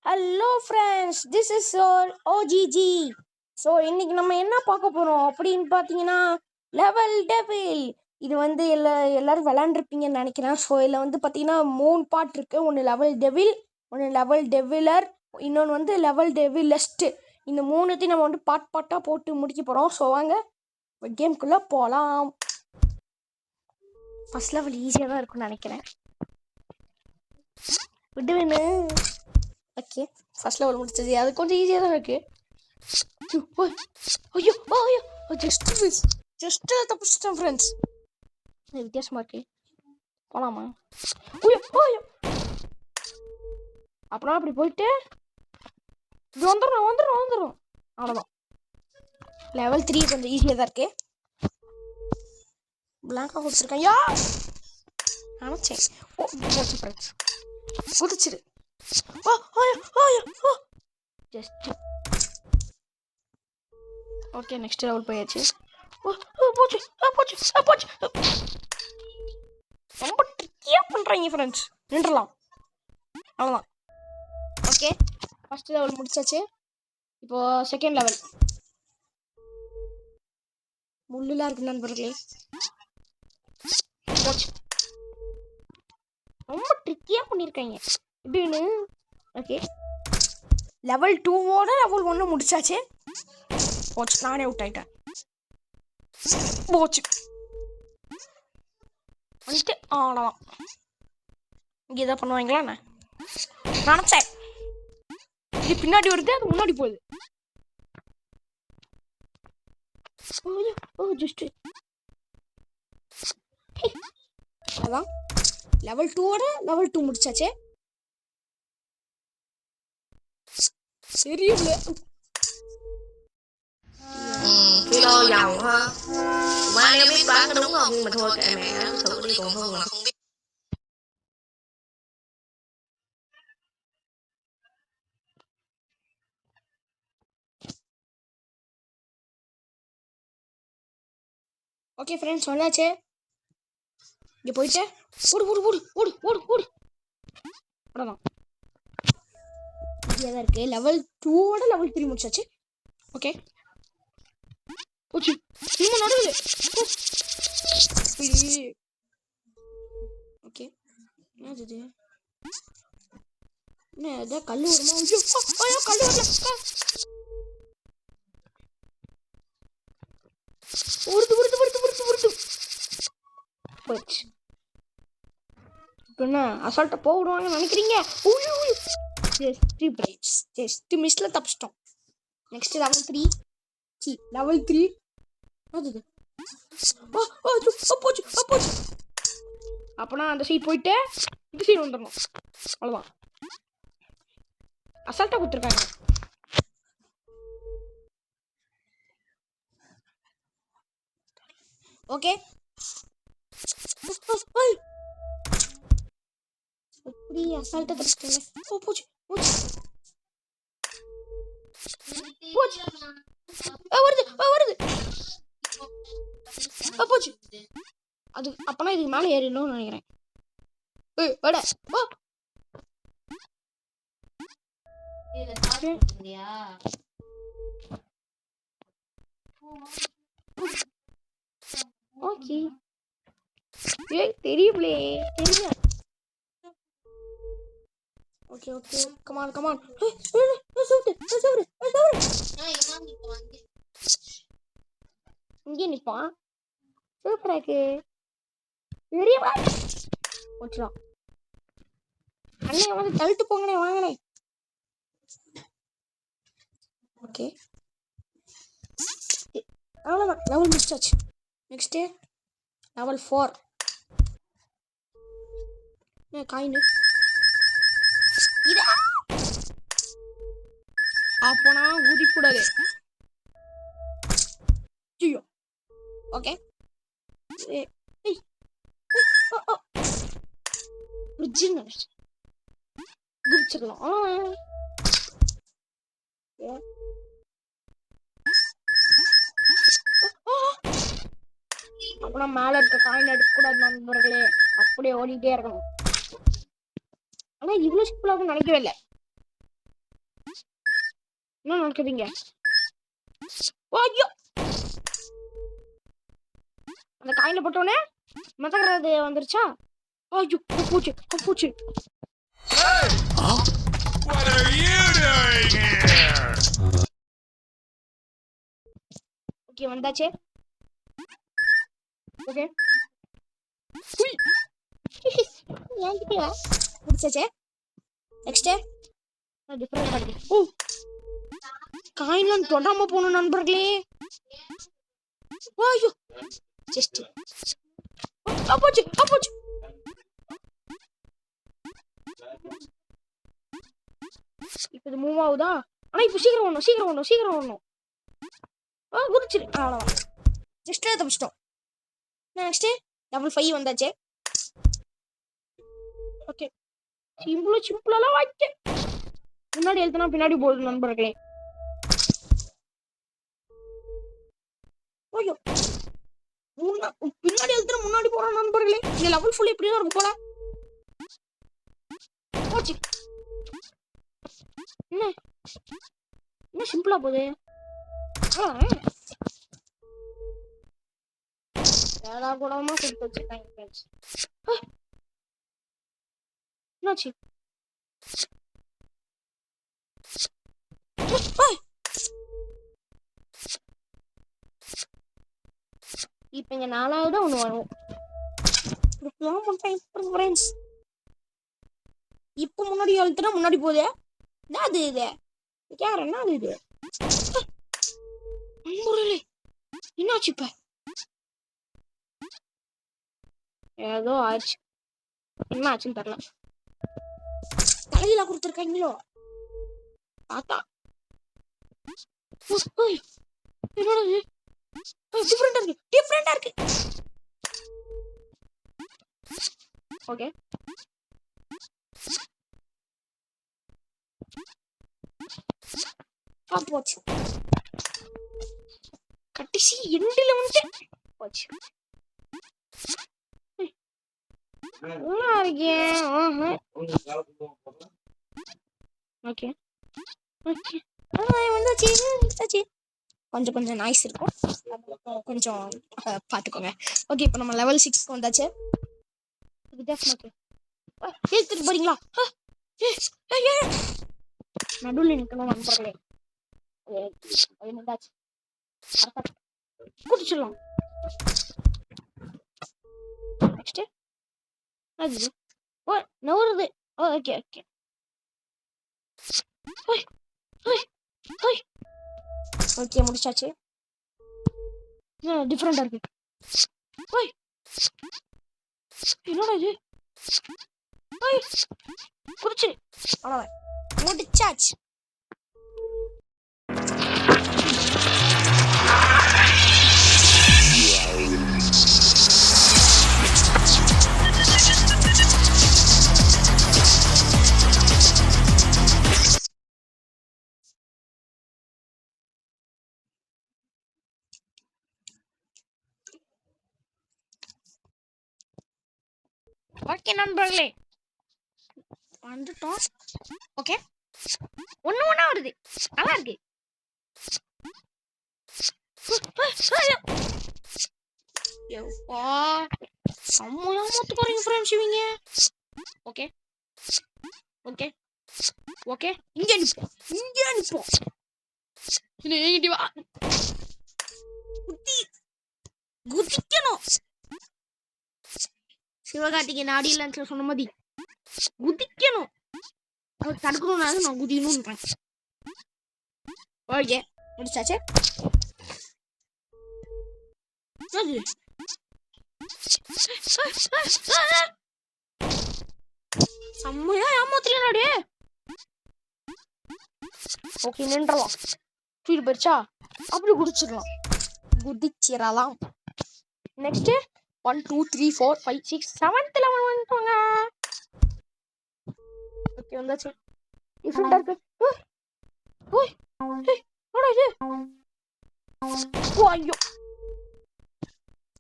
Hello friends, this is your OGG. So இன்னைக்கு நம்ம என்ன பார்க்க போகிறோம் அப்படின்னு பார்த்தீங்கன்னா, லெவல் டெவில். இது வந்து எல்லாரும் விளாண்டுருப்பீங்கன்னு நினைக்கிறேன். ஸோ இதில் வந்து பார்த்தீங்கன்னா 3 பார்ட் இருக்குது. ஒன்று லெவல் டெவில், ஒன்று லெவல் டெவிலர், இன்னொன்று வந்து லெவல் டெவிலஸ்ட்டு. இந்த மூணுத்தையும் நம்ம வந்து பார்ட்டாக போட்டு முடிக்க போகிறோம். ஸோ வாங்க கேம்குள்ளே போகலாம். ஃபஸ்ட் லெவல் ஈஸியாக தான் இருக்கும்னு நினைக்கிறேன். விடுவேன்னு. ஓகே, ஃபர்ஸ்ட் லெவல் முடிச்சது. அது கொஞ்சம் ஈஸியாக தான் இருக்கு. ஐயோ ஐயோ, ஜஸ்ட் தப்பிச்சிட்டேன் ஃப்ரெண்ட்ஸ். வித்தியாசமா இருக்கு. போலாமா? ஐயோ ஐயோ, அப்புறம் அப்படி போயிட்டு இது வந்துடும். அவ்வளோதான். லெவல் 3 கொஞ்சம் ஈஸியாக தான் இருக்கு. பிளாங்காக கொடுத்துருக்கேன். யா நினச்சேன். ஓ ஃப்ரெண்ட்ஸ், குதிச்சிரு. ஜஸ்ட் ஓகே, நெக்ஸ்ட் லெவல் போயாச்சு. போச்சு. ரொம்ப ட்ரிக்கியாக பண்ணுறீங்க ஃப்ரெண்ட்ஸ். நின்றுலாம். அவ்வளோதான். ஓகே, ஃபர்ஸ்ட் லெவல் முடிச்சாச்சு. இப்போ செகண்ட் லெவல். முள்ளுலாம் இருக்கு நண்பர்களே. போச்சு. ரொம்ப ட்ரிக்கியாக பண்ணியிருக்காங்க இப்படின்னு. ஓகே, லெவல் 2ஓட லெவல் 1 முடிச்சாச்சு. போச்சு, நானே அவுட் ஆகிட்டேன். போச்சு வந்துட்டு. அவ்வளோதான். இங்கே எதாவது பண்ணுவாங்களா என்ன நினச்சேன். இது பின்னாடி வருது, அது முன்னாடி போகுது. ஜஸ்ட் அதான் லெவல் 2ஓட லெவல் 2 முடிச்சாச்சு. சரியில்ல. Kilo dầu ha. Mai em biết bán có đúng không, nhưng mà thôi kệ mẹ thử đi, còn hơn là không biết. Okay friends, வந்தாச்சு. இங்கே போயிட்டு ஓடு. அவ்வளோதான். ஈஸியாக தான் இருக்குது. லெவல் 2ஓட லெவல் 3 முடிச்சாச்சு. ஓகே, போச்சு. திரும்ப நடுவுது. ஓகே, என்னது இது? என்ன எதாவது கல் வருமா? ஐயோ கல் வரல. உருது. போச்சு. இப்போ என்ன அசால்ட்டாக போடுவாங்கன்னு நினைக்கிறீங்க? ஜஸ்ட் மிஸ்ல தப்பிச்சிட்டோம். Next level 3. லெவல் 3 அது போச்சு. அப்போனா அந்த சைட் போயிட்டு இந்த சைடு வந்துடணும். அவ்வளோதான். அசால்ட்டாக கொடுத்துருக்காங்க. ஓகே, எப்படி அசால்ட்டாக தப்பிச்சிட்டாங்க. போச்சு. வருது. போச்சு. அது அப்பனா இதுக்கு மேலே ஏறிடணும்னு நினைக்கிறேன். ஓகே, தெரியுங்களே. Okay, come on. இங்கே நிற்பான். சூப்பராக்கு. தெரியுமா? போச்சுதான். அண்ணே வந்து தள்ளிட்டு போங்கண்ணே, வாங்கண்ணே. ஓகே, அவ்வளோதான். லெவல் முடிச்சாச்சு. Next level 4. காயின்னு இதா அப்போனா குதிக்கூடாது. ஐயோ. ஓகே, குதிச்சிடலாம். அப்புறம் மேலே இருக்க காயின் எடுக்கக்கூடாது நண்பர்களே. அப்படியே ஓடிட்டே இருக்கணும். ஆனால் இவ்வளோ சிம்பிளாக நினைக்கவே இல்லை. என்ன நடக்குதுங்க? ஐயோ அந்த காயில போட்டோன்னே மதக்கிறது வந்துருச்சா? ஐயோ போச்சு போச்சு. What are you doing here? Okay வந்தாச்சு. ஓகே ஏன்கிட்டயா முடிச்சாச்சே. நெக்ஸ்ட் டிஃபரெண்ட் இருக்கு. ஓ காயின்லாம் தொடாம போகணும் நண்பர்களே. ஐயோ ஜஸ்ட் போச்சு. இப்போ இது மூவ் ஆகுதா? ஆனா இப்போ சீக்கிரம் வரணும். குதிச்சிரு. அவ்வளோதான், ஜஸ்ட் தப்பிச்சிட்டோம். நெக்ஸ்ட் டபுள் 5 வந்தாச்சு. ஓகே சிம்பிளாலாம் வாய்க்க முன்னாடி எழுத்துனா பின்னாடி போகுது நண்பர்களே. ஐயோ பின்னாடி எழுத்துனா முன்னாடி போறோம் நண்பர்களே. இந்த லெவல் ஃபுல் இப்படிதான் இருக்கும் போல. போச்சு. என்ன சிம்பிளா போகுது. ஏடா கூடமா கொடுத்து வச்சிருக்காங்க ஃப்ரெண்ட்ஸ். என்னாச்சு? இப்ப இங்க 4வது ஒண்ணு வரும். ஃப்ரெண்ட்ஸ் இப்ப முன்னாடி எழுத்துனா முன்னாடி போகுது. என்னது இது? யார் என்னது இது? என்னாச்சு? இப்ப ஏதோ ஆயிடுச்சு. என்ன ஆச்சுன்னு தெரியல. தலையில கொடுத்துருக்காங்களோ பார்த்தா. என்னது டிஃபரெண்டா இருக்கு. ஓகே போச்சு. கட்டிசி எண்டில வந்து போச்சு. கொஞ்சம் நாய்ஸ் இருக்கும், கொஞ்சம் பாத்துக்கோங்க. ஓகே இப்போ நம்ம லெவல் 6 வந்தாச்சு. எடுத்துட்டு போறீங்களா? நடுவில் நிற்கணும் நண்பர்களே. குடிச்சிடலாம். நெக்ஸ்ட் அது ஓ நவுறுது. ஓகே ஓகே முடிச்சாச்சு. டிஃபரெண்டா இருக்கு. என்னடா இது? குடிச்சு அவ்வளோதான், முடிச்சாச்சு. ஓகே நண்பர்களே வந்துட்டோம். ஓகே ஒண்ணா வருது, நல்லா இருக்கு. செம்மையா மொத்த போறீங்க ஃப்ரெண்ட்ஸ் இவங்க. ஓகே ஓகே ஓகே இங்க நிப்போம். இங்கிட்டு வா. குதிக்கணும். சிவகார்த்திகேயன் ஆடியன்ஸ்ல சொன்ன மாதிரி குதிக்கணும். அவர் தடுக்கணும்னால நான் குதிக்கணும்ன்றேன். ஓகே முடிச்சாச்சு. செம்மையா ஏமாத்தினாடே. ஓகே நின்றலாம். ஃபீல் போயிடுச்சா? அப்படி குதிச்சிடலாம். நெக்ஸ்ட் 1 2 3 4 5 6 7th லெவல் வந்துட்டோங்க. ஓகே வந்தாச்சு. டிஃபரெண்டா இருக்கு. ஓய் என்னடா இது? ஐயோ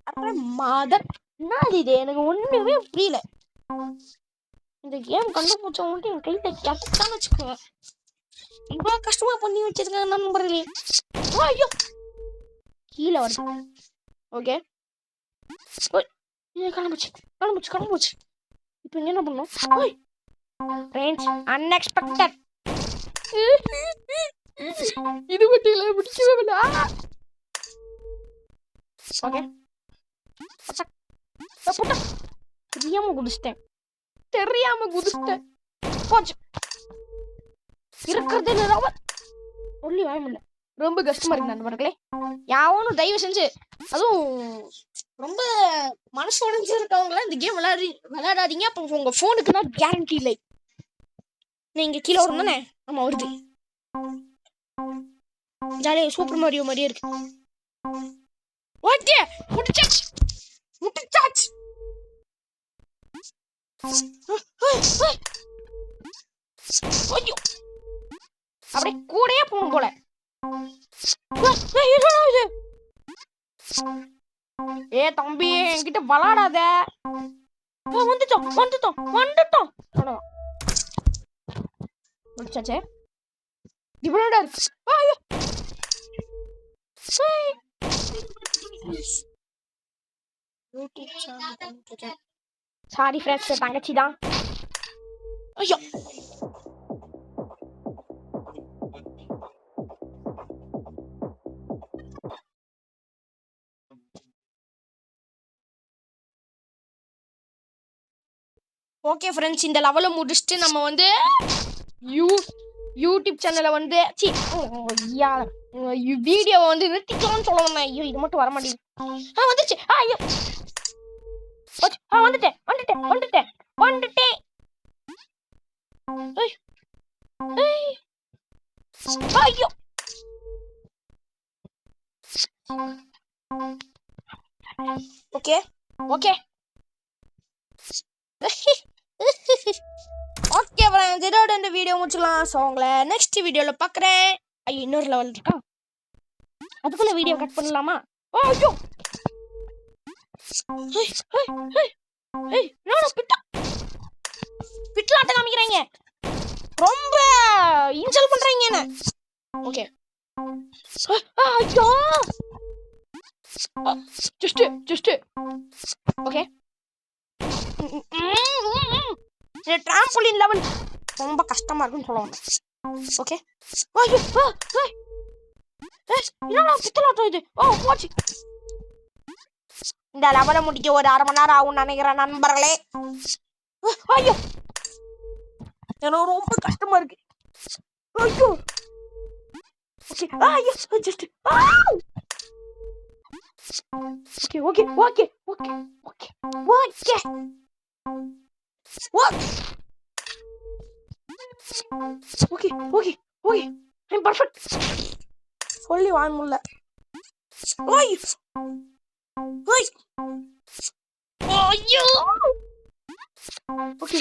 அப்புறம் மதர் என்னது இது? எனக்கு ஒண்ணுமே புரியல. இந்த கேம் கண்டுபிடிச்சவங்க என் கையில கிடைச்சான்னு வச்சுக்கோ. இவ்வளோ கஷ்டமா பண்ணி வச்சிருக்காங்க நண்பர்களே. ஐயோ கீழே வருது. ஓகே கிளம்புச்சு. இப்போ என்ன பண்ணணும்? Friends unexpected. இது மட்டும் இல்லை பிடிக்கவே இல்லை. ஓகே தெரியாம குதிச்சிட்டேன். போச்சு இருக்கிறது சொல்லி வாய முடியல. ரொம்ப கஷ்டமா இருக்கு நண்பர்களே. யாவனும் தயவு செஞ்சு, அதுவும் ரொம்ப மனசு உடைஞ்சு இருக்கவங்களாம் இந்த கேம் விளையாடாதீங்க. அப்போ உங்க போனுக்குன்னா கேரண்டி இல்லை. நீங்க கீழே வரும் தானே? ஆமா வருது. ஜாலியா சூப்பர் மாரியோ மாதிரியே இருக்கு. ஓகே முடிச்சாச்சு. ஐயோ அப்படியே கூடயே போகும் போல. ஏ தம்பி என்கிட்ட விளாடாத. வந்துட்டோம் முடிச்சாச்சே. டிஃபரெண்டா இருக்கு. சாரி ஃப்ரெண்ட்ஸ், தங்கச்சி தான். ஐயோ ஓகே ஃப்ரெண்ட்ஸ், இந்த லெவலை முடிச்சுட்டு நம்ம வந்து யூடியூப் சேனலை வந்து வீடியோவை வந்து நிறுத்திக்கலாம்னு சொல்லணும். ஐயோ இது மட்டும் வர மாட்டேங்குது. வந்துச்சு. ஐயோ வந்துட்டேன். ஐயோ ஓகே ஓகே ஃப்ரெண்ட்ஸ், இதோட இந்த வீடியோ முடிச்சுக்கலாம். ஸோ உங்களை நெக்ஸ்ட் வீடியோவில் பார்க்குறேன். ஐயோ இன்னொரு லெவல் இருக்கா? அதுக்குள்ள வீடியோ கட் பண்ணலாமா? ஐயோ பிட்லாட்ட காமிக்கிறாங்க. ரொம்ப இன்சல்ட் பண்றாங்க என்ன. ஓகே ஐயோ ஜஸ்ட் ஓகே. இந்த ட்ராம்போலின் லெவல் ரொம்ப கஷ்டமா இருக்குன்னு சொல்லுவாங்க. ஓகே ஐயோ என்னடா பித்தலாட்டம் இது? போச்சு. இந்த லெவலை முடிக்க ஒரு 1/2 மணி நேரம் ஆகும் நினைக்கிறேன் நண்பர்களே. ஐயோ எனக்கு ரொம்ப கஷ்டமா இருக்கு. ஐயோ ஓகே ஐயோ ஜஸ்ட் ஓகே ஐம் பர்ஃபெக்ட். சொல்லி வாங்க முடியல. ஐயோ ஓகே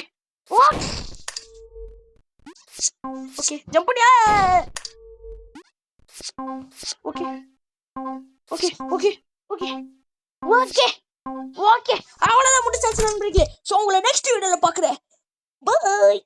ஜம்ப் பண்ணியா. ஓகே அவ்வளவுதான் முடிச்சாச்சு நண்பர்களே. ஸோ உங்களை நெக்ஸ்ட் வீடியோல பார்க்குறேன். பாய்.